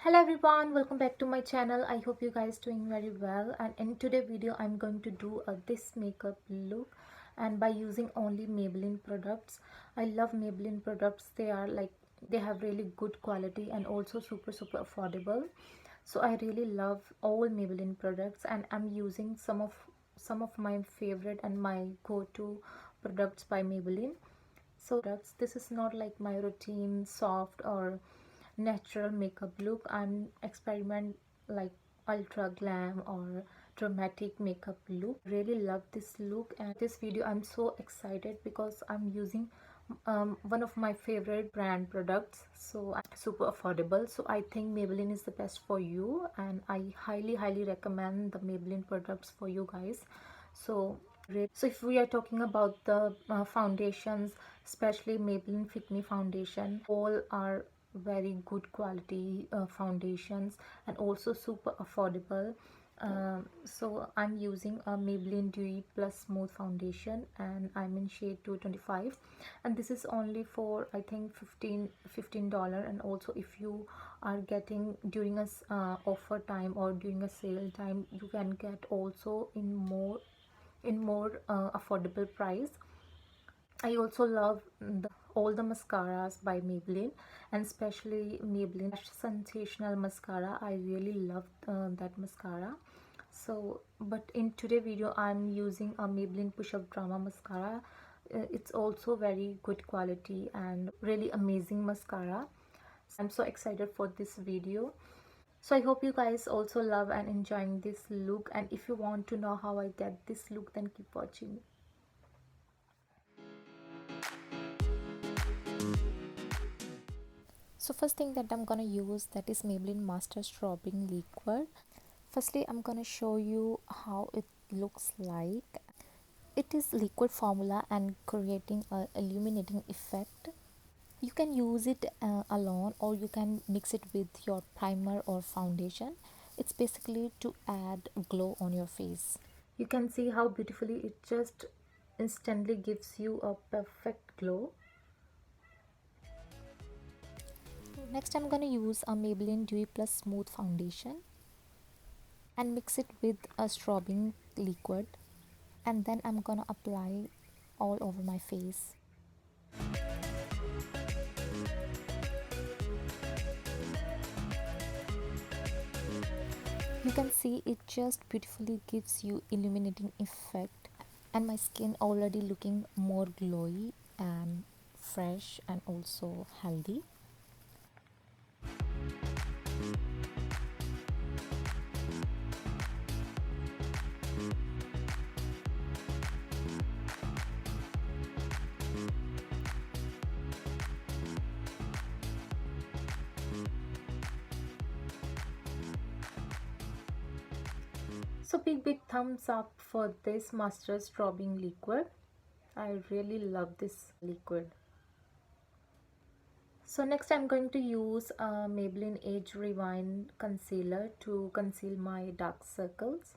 Hello everyone, welcome back to my channel. I hope you guys doing very well, and in today's video I'm going to do this makeup look, and by using only Maybelline products. I love Maybelline products. They have really good quality and also super affordable. So I really love all Maybelline products, and I'm using some of my favorite and my go-to products by Maybelline. So this is not like my routine soft or natural makeup look. I'm experiment like ultra glam or dramatic makeup look. Really love this look, and this video I'm so excited because I'm using one of my favorite brand products, so super affordable. So I think Maybelline is the best for you, and I highly recommend the Maybelline products for you guys. So if we are talking about the foundations, especially Maybelline Fit Me foundation, all are very good quality foundations and also super affordable. So I'm using a Maybelline Dewy Plus Smooth foundation, and I'm in shade 225, and this is only for I think $15. And also if you are getting during a offer time or during a sale time, you can get also in more affordable price. I also love all the mascaras by Maybelline, and especially Maybelline Sensational Mascara. I really love that mascara. So but in today video I'm using a Maybelline Push Up Drama Mascara. It's also very good quality and really amazing mascara. I'm so excited for this video. So I hope you guys also love and enjoying this look, and if you want to know how I get this look, then keep watching. So first thing that I'm gonna use, that is Maybelline Master Strobing Liquid. Firstly, I'm gonna show you how it looks like. It is liquid formula and creating a illuminating effect. You can use it alone, or you can mix it with your primer or foundation. It's basically to add glow on your face. You can see how beautifully it just instantly gives you a perfect glow. Next, I'm gonna use a Maybelline Dewy Plus Smooth foundation and mix it with a strobing liquid, and then I'm gonna apply all over my face. You can see it just beautifully gives you illuminating effect, and my skin already looking more glowy and fresh and also healthy. So big thumbs up for this Master Strobing Liquid. I really love this liquid. So next I'm going to use Maybelline Age Rewind Concealer to conceal my dark circles.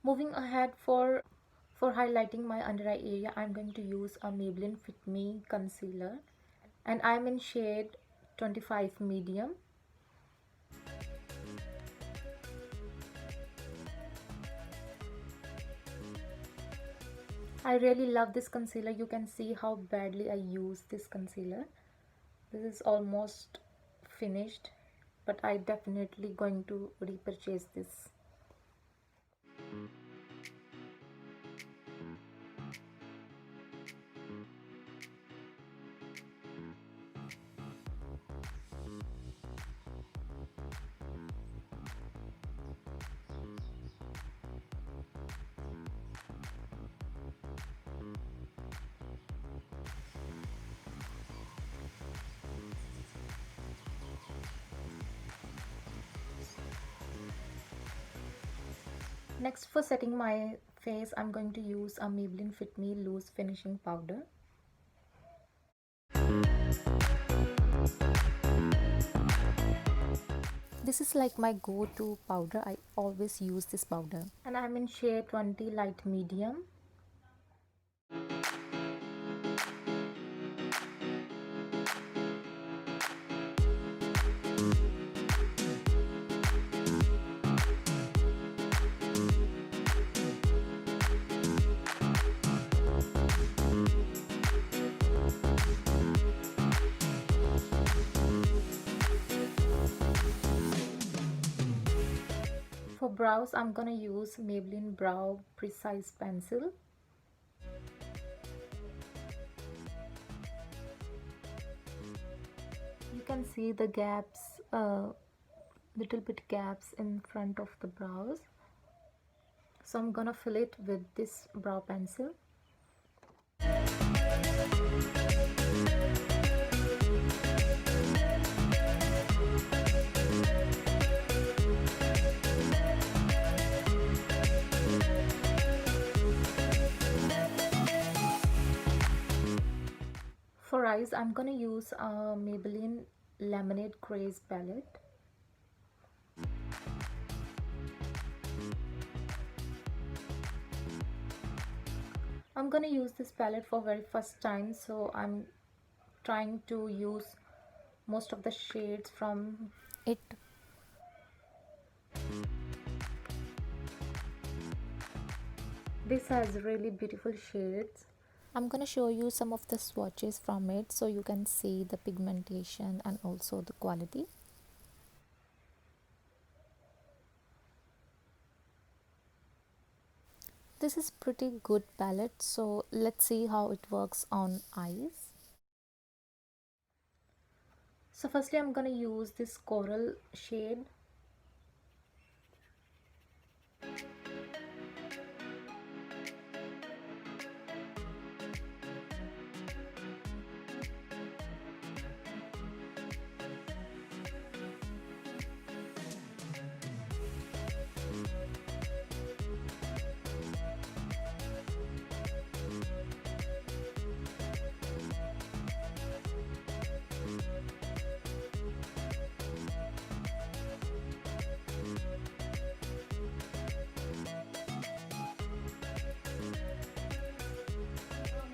Moving ahead, for highlighting my under eye area, I'm going to use a Maybelline Fit Me concealer, and I'm in shade 25 medium. I really love this concealer. You can see how badly I use this concealer. This is almost finished, but I definitely going to repurchase this. Next, for setting my face, I'm going to use a Maybelline Fit Me Loose Finishing Powder. This is like my go-to powder. I always use this powder. And I'm in shade 20 Light Medium. For brows, I'm gonna use Maybelline Brow Precise Pencil. You can see the gaps, little bit gaps in front of the brows. So I'm gonna fill it with this brow pencil. For eyes, I'm gonna use a Maybelline Lemonade Craze palette. I'm gonna use this palette for very first time, so I'm trying to use most of the shades from it. This has really beautiful shades. I'm gonna show you some of the swatches from it so you can see the pigmentation and also the quality. This is pretty good palette, so let's see how it works on eyes. So firstly, I'm gonna use this coral shade.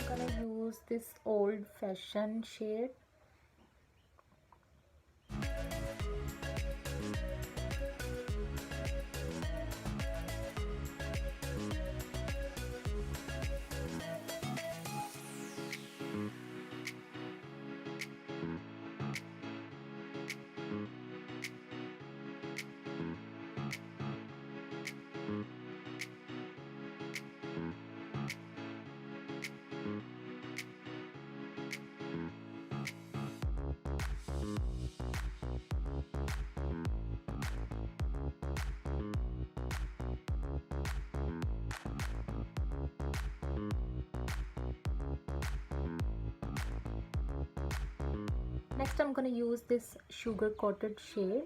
I'm gonna use this old fashioned shade. Next, I'm gonna use this sugar coated shade.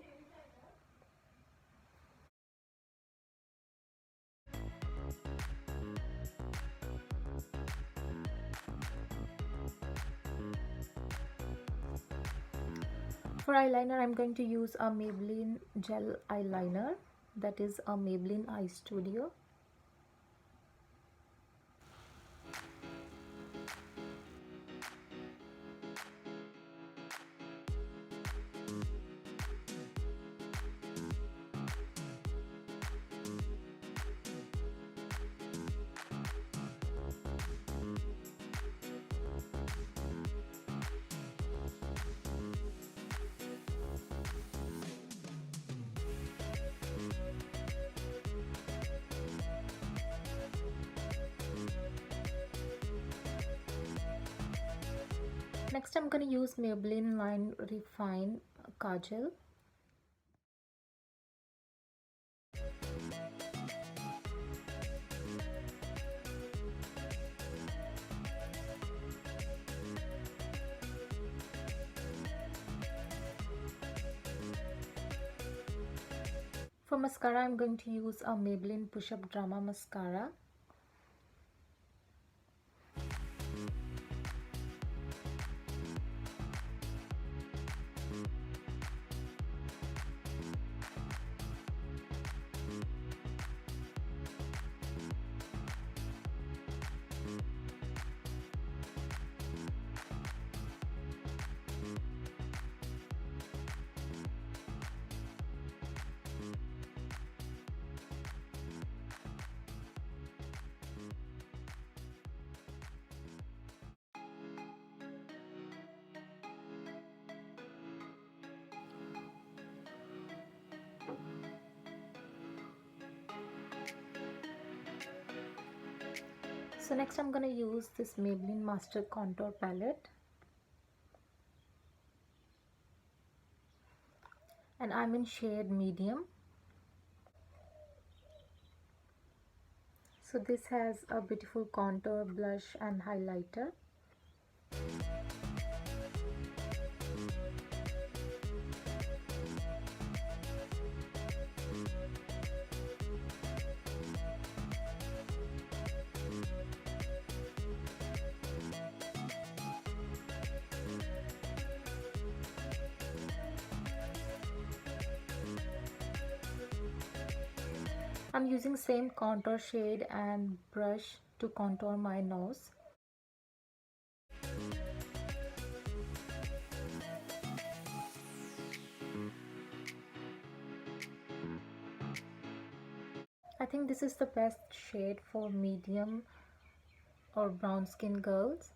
For eyeliner, I'm going to use a Maybelline gel eyeliner, that is a Maybelline Eye Studio. Next, I'm going to use Maybelline Line Refine Kajal. For mascara, I'm going to use a Maybelline Push Up Drama Mascara. So next I'm gonna use this Maybelline Master Contour Palette, and I'm in shade medium. So this has a beautiful contour, blush and highlighter. I'm using same contour shade and brush to contour my nose. I think this is the best shade for medium or brown skin girls.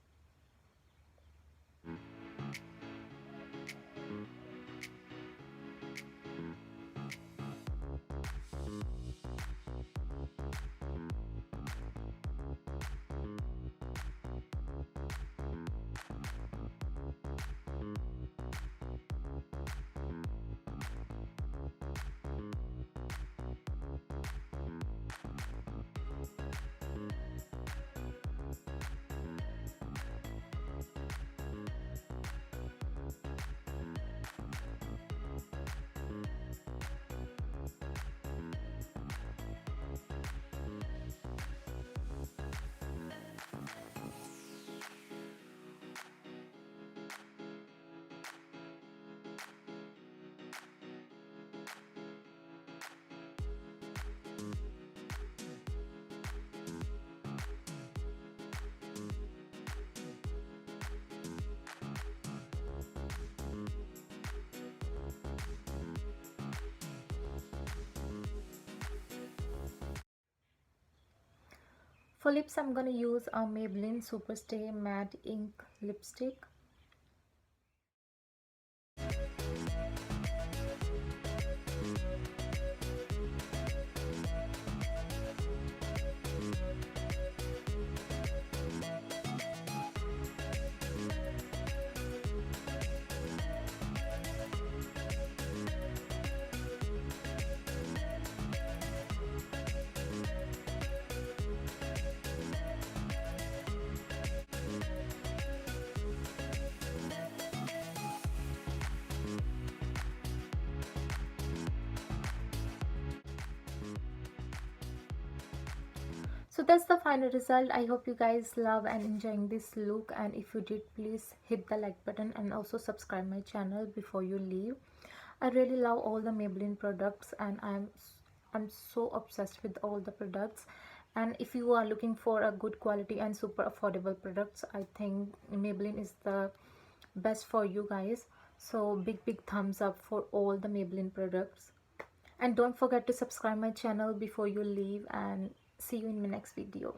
For lips, I'm gonna use a Maybelline Superstay Matte Ink Lipstick. So that's the final result. I hope you guys love and enjoying this look, and if you did, please hit the like button and also subscribe my channel before you leave. I really love all the Maybelline products, and I'm so obsessed with all the products. And if you are looking for a good quality and super affordable products, I think Maybelline is the best for you guys. So big thumbs up for all the Maybelline products, and don't forget to subscribe my channel before you leave, and see you in my next video.